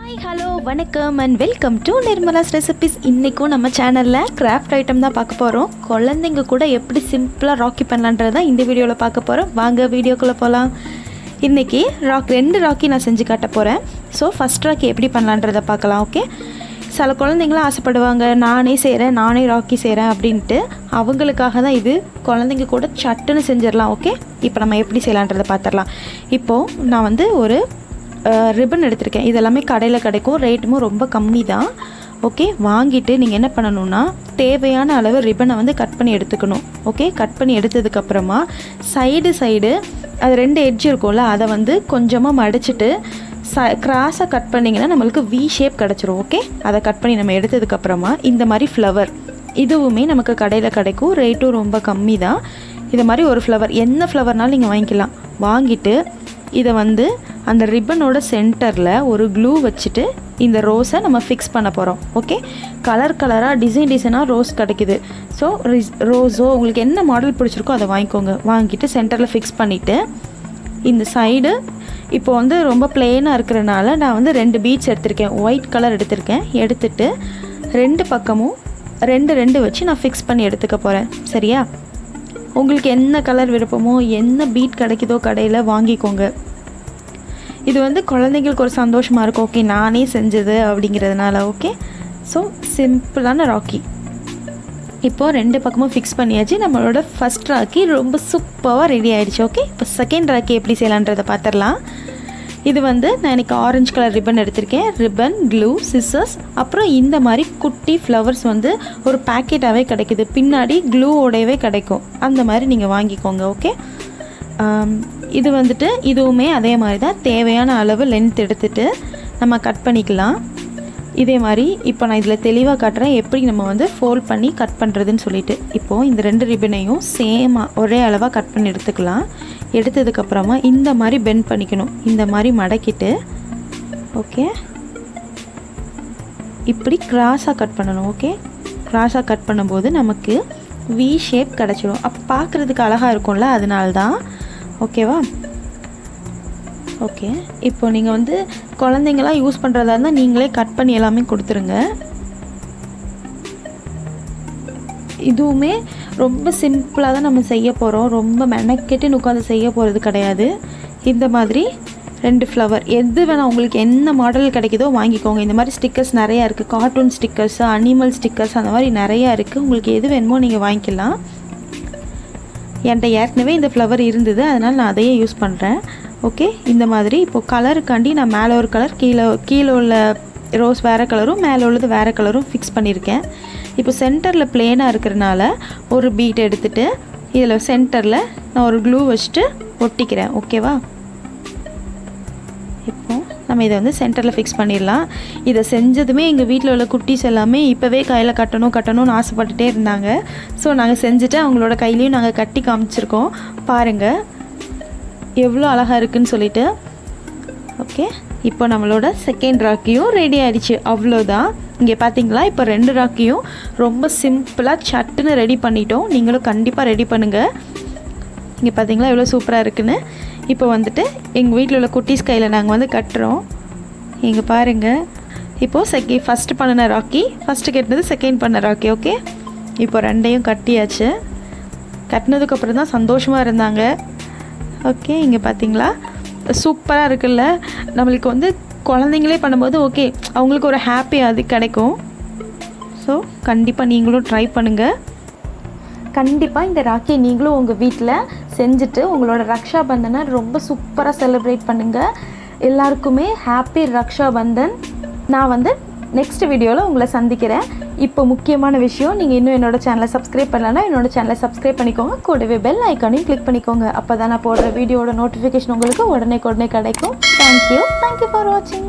Hi hello வணக்கம் and welcome to Nirmala's recipes. இன்றைக்கும் நம்ம சேனலில் கிராஃப்ட் ஐட்டம் தான் பார்க்க போகிறோம். குழந்தைங்க கூட எப்படி சிம்பிளாக ராக்கி பண்ணலான்றது தான் இந்த வீடியோவில் பார்க்க போகிறோம். வாங்க வீடியோக்குள்ளே போகலாம். இன்றைக்கி ரெண்டு ராக்கி நான் செஞ்சு காட்ட போகிறேன். ஸோ ஃபஸ்ட் ராக்கி எப்படி பண்ணலான்றதை பார்க்கலாம். ஓகே, சில குழந்தைங்களாம் ஆசைப்படுவாங்க நானே ராக்கி செய்கிறேன் அப்படின்ட்டு. அவங்களுக்காக தான் இது. குழந்தைங்க கூட சட்டுன்னு செஞ்சிடலாம். ஓகே, இப்போ நம்ம எப்படி செய்யலான்றதை பார்த்துடலாம். இப்போது நான் ஒரு ரிப்பன் எடுத்திருக்கேன். இதெல்லாமே கடையில் கிடைக்கும், ரேட்டுமும் ரொம்ப கம்மி தான். ஓகே, வாங்கிட்டு நீங்கள் என்ன பண்ணணுன்னா தேவையான அளவு ரிப்பனை கட் பண்ணி எடுத்துக்கணும். ஓகே, கட் பண்ணி எடுத்ததுக்கப்புறமா சைடு அது ரெண்டு எட்ஜ் இருக்கும்ல, அதை கொஞ்சமாக மடிச்சுட்டு கிராஸாக கட் பண்ணிங்கன்னா நம்மளுக்கு வி ஷேப் கிடச்சிரும். ஓகே, அதை கட் பண்ணி நம்ம எடுத்ததுக்கப்புறமா இந்த மாதிரி ஃப்ளவர், இதுவுமே நமக்கு கடையில் கிடைக்கும், ரேட்டும் ரொம்ப கம்மி தான். இது மாதிரி ஒரு ஃப்ளவர், என்ன ஃப்ளவர்னாலும் நீங்கள் வாங்கிக்கலாம். வாங்கிட்டு இதை அந்த ரிப்பனோட சென்டரில் ஒரு க்ளூ வச்சுட்டு இந்த ரோஸை நம்ம ஃபிக்ஸ் பண்ண போகிறோம். ஓகே, கலராக டிசைனாக ரோஸ் கிடைக்குது. ஸோ ரோஸோ உங்களுக்கு என்ன மாடல் பிடிச்சிருக்கோ அதை வாங்கிக்கோங்க. வாங்கிட்டு சென்டரில் ஃபிக்ஸ் பண்ணிவிட்டு இந்த சைடு இப்போ ரொம்ப பிளெயினாக இருக்கிறனால நான் 2 பீட்ஸ் எடுத்திருக்கேன். ஒயிட் கலர் எடுத்திருக்கேன். எடுத்துட்டு ரெண்டு பக்கமும் ரெண்டு வச்சு நான் ஃபிக்ஸ் பண்ணி எடுத்துக்க போகிறேன். சரியா? உங்களுக்கு என்ன கலர் விருப்பமோ, என்ன பீட் கிடைக்குதோ கடையில் வாங்கிக்கோங்க. இது குழந்தைங்களுக்கு ஒரு சந்தோஷமாக இருக்கும். ஓகே, நானே செஞ்சது அப்படிங்கிறதுனால. ஓகே, ஸோ சிம்பிளான ராக்கி இப்போது ரெண்டு பக்கமும் ஃபிக்ஸ் பண்ணியாச்சு. நம்மளோட ஃபஸ்ட் ராக்கி ரொம்ப சூப்பராக ரெடி ஆகிடுச்சு. ஓகே, இப்போ செகண்ட் ராக்கி எப்படி செய்யலான்றதை பார்த்துடலாம். இது நான் இன்றைக்கி ஆரஞ்சு கலர் ரிப்பன் எடுத்திருக்கேன். ரிப்பன், க்ளூ, சிசர்ஸ், அப்புறம் இந்த மாதிரி குட்டி ஃப்ளவர்ஸ் ஒரு பேக்கெட்டாகவே கிடைக்குது. பின்னாடி க்ளூவோடவே கிடைக்கும். அந்த மாதிரி நீங்கள் வாங்கிக்கோங்க. ஓகே, இது இதுவுமே அதே மாதிரி தான். தேவையான அளவு லென்த் எடுத்துகிட்டு நம்ம கட் பண்ணிக்கலாம். இதே மாதிரி இப்போ நான் இதில் தெளிவாக காட்டுறேன் எப்படி நம்ம ஃபோல்ட் பண்ணி கட் பண்ணுறதுன்னு சொல்லிட்டு. இப்போது இந்த ரெண்டு ரிப்பனையும் சேமாக ஒரே அளவாக கட் பண்ணி எடுத்துக்கலாம். எடுத்ததுக்கப்புறமா இந்த மாதிரி பெண்ட் பண்ணிக்கணும். இந்த மாதிரி மடக்கிட்டு ஓகே இப்படி கிராஸாக கட் பண்ணணும். ஓகே, கிராஸாக கட் பண்ணும்போது நமக்கு வி ஷேப் கிடச்சிடும். அப்போ பார்க்குறதுக்கு அழகாக இருக்கும்ல, அதனால தான். ஓகேவா? ஓகே, இப்போ நீங்கள் குழந்தைங்களாம் யூஸ் பண்ணுறதா இருந்தால் நீங்களே கட் பண்ணி எல்லாமே கொடுத்துருங்க. இதுவுமே ரொம்ப சிம்பிளாக தான் நம்ம செய்ய போகிறோம். ரொம்ப மெனக்கெட்டுன்னு உட்காந்து செய்ய போகிறது கிடையாது. இந்த மாதிரி 2 ஃப்ளவர், எது வேணால் உங்களுக்கு என்ன மாடல் கிடைக்குதோ வாங்கிக்கோங்க. இந்த மாதிரி ஸ்டிக்கர்ஸ் நிறையா இருக்குது. கார்ட்டூன் ஸ்டிக்கர்ஸ், அனிமல் ஸ்டிக்கர்ஸ், அந்த மாதிரி நிறையா இருக்குது. உங்களுக்கு எது வேணுமோ நீங்கள் வாங்கிக்கலாம். என்கிட்ட ஏற்கனவே இந்த ஃப்ளவர் இருந்தது, அதனால் நான் அதையே யூஸ் பண்ணுறேன். ஓகே, இந்த மாதிரி இப்போது கலருக்காண்டி நான் மேலே ஒரு கலர், கீழே உள்ள ரோஸ் வேறு கலரும், மேலே உள்ளது வேறு கலரும் ஃபிக்ஸ் பண்ணியிருக்கேன். இப்போ சென்டரில் பிளேனாக இருக்கிறனால ஒரு பீட் எடுத்துகிட்டு இதில் சென்டரில் நான் ஒரு க்ளூ வச்சுட்டு ஒட்டிக்கிறேன். ஓகேவா? இப்போ நம்ம இதை சென்டரில் ஃபிக்ஸ் பண்ணிடலாம். இதை செஞ்சதுமே எங்கள் வீட்டில் உள்ள குட்டீஸ் எல்லாமே இப்போவே கையில் கட்டணும்னு ஆசைப்பட்டுட்டே இருந்தாங்க. ஸோ நாங்கள் செஞ்சுட்டு அவங்களோட கையிலையும் நாங்கள் கட்டி காமிச்சிருக்கோம். பாருங்கள் எவ்வளோ அழகாக இருக்குதுன்னு சொல்லிட்டு. ஓகே, இப்போ நம்மளோட செகண்ட் ராக்கியும் ரெடி ஆகிடுச்சு. அவ்வளோதான். இங்கே பார்த்தீங்களா, இப்போ 2 ராக்கியும் ரொம்ப சிம்பிளாக சட்டுன்னு ரெடி பண்ணிட்டோம். நீங்களும் கண்டிப்பாக ரெடி பண்ணுங்கள். இங்கே பார்த்தீங்களா எவ்வளோ சூப்பராக இருக்குன்னு. இப்போ எங்கள் வீட்டில் உள்ள குட்டீஸ் கையில் நாங்கள் கட்டுறோம். இங்கே பாருங்கள், இப்போது ஃபஸ்ட்டு பண்ணின ராக்கி, ஃபஸ்ட்டு கட்டினது செகண்ட் பண்ண ராக்கி. ஓகே, இப்போ 2ஐயும் கட்டியாச்சு. கட்டினதுக்கப்புறம் தான் சந்தோஷமாக இருந்தாங்க. ஓகே, இங்கே பார்த்தீங்களா சூப்பராக இருக்குல்ல. நம்மளுக்கு குழந்தைங்களே பண்ணும்போது ஓகே அவங்களுக்கு ஒரு ஹாப்பி அது கிடைக்கும். ஸோ கண்டிப்பாக நீங்களும் ட்ரை பண்ணுங்கள். கண்டிப்பாக இந்த ராக்கியை நீங்களும் உங்கள் வீட்டில் செஞ்சுட்டு உங்களோட ரக்ஷா பந்தனை ரொம்ப சூப்பராக செலிப்ரேட் பண்ணுங்கள். எல்லாருக்குமே ஹாப்பி ரக்ஷா பந்தன். நான் நெக்ஸ்ட் வீடியோவில் உங்களை சந்திக்கிறேன். இப்போ முக்கியமான விஷயம், நீங்கள் இன்னும் என்னோடய சேனலை சப்ஸ்கிரைப் பண்ணலன்னா என்னோடய சேனலை சப்ஸ்கிரைப் பண்ணிக்கோங்க. கூடவே பெல் ஐக்கானையும் கிளிக் பண்ணிக்கோங்க. அப்போ தான் நான் போடுற வீடியோட நோட்டிஃபிகேஷன் உங்களுக்கு உடனே கிடைக்கும். தேங்க்யூ ஃபார் வாட்சிங்.